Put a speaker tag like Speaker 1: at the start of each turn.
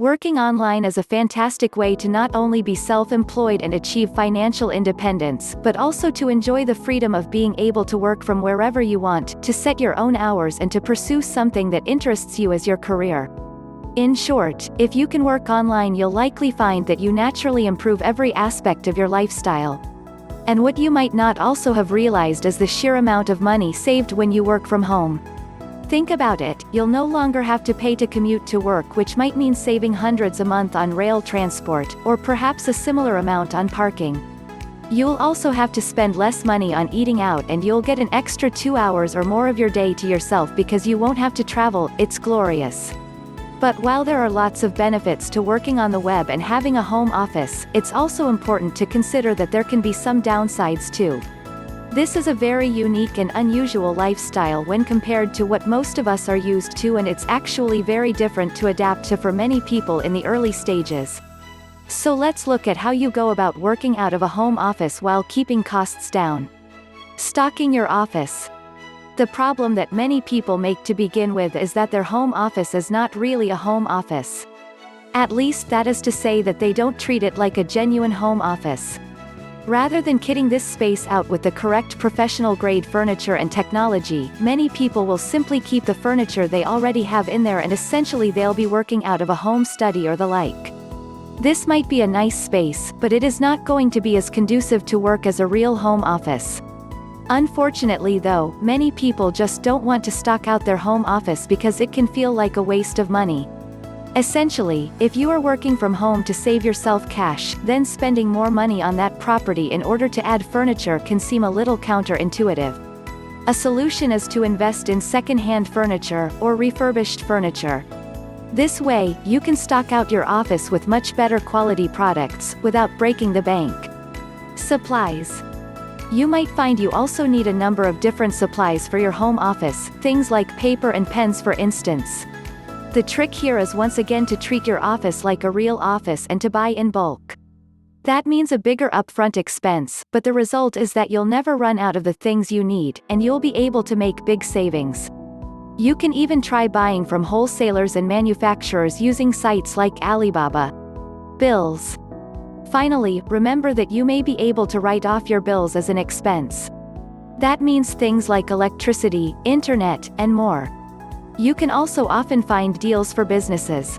Speaker 1: Working online is a fantastic way to not only be self-employed and achieve financial independence, but also to enjoy the freedom of being able to work from wherever you want, to set your own hours and to pursue something that interests you as your career. In short, if you can work online, you'll likely find that you naturally improve every aspect of your lifestyle. And what you might not also have realized is the sheer amount of money saved when you work from home. Think about it, you'll no longer have to pay to commute to work, which might mean saving hundreds a month on rail transport, or perhaps a similar amount on parking. You'll also have to spend less money on eating out, and you'll get an extra 2 hours or more of your day to yourself because you won't have to travel. It's glorious. But while there are lots of benefits to working on the web and having a home office, it's also important to consider that there can be some downsides too. This is a very unique and unusual lifestyle when compared to what most of us are used to, and it's actually very different to adapt to for many people in the early stages. So let's look at how you go about working out of a home office while keeping costs down. Stocking your office. The problem that many people make to begin with is that their home office is not really a home office. At least that is to say that they don't treat it like a genuine home office. Rather than kitting this space out with the correct professional-grade furniture and technology, many people will simply keep the furniture they already have in there, and essentially they'll be working out of a home study or the like. This might be a nice space, but it is not going to be as conducive to work as a real home office. Unfortunately though, many people just don't want to stock out their home office because it can feel like a waste of money. Essentially, if you are working from home to save yourself cash, then spending more money on that property in order to add furniture can seem a little counterintuitive. A solution is to invest in second-hand furniture, or refurbished furniture. This way, you can stock out your office with much better quality products, without breaking the bank. Supplies. You might find you also need a number of different supplies for your home office, things like paper and pens for instance. The trick here is once again to treat your office like a real office and to buy in bulk. That means a bigger upfront expense, but the result is that you'll never run out of the things you need, and you'll be able to make big savings. You can even try buying from wholesalers and manufacturers using sites like Alibaba. Bills. Finally, remember that you may be able to write off your bills as an expense. That means things like electricity, internet, and more. You can also often find deals for businesses.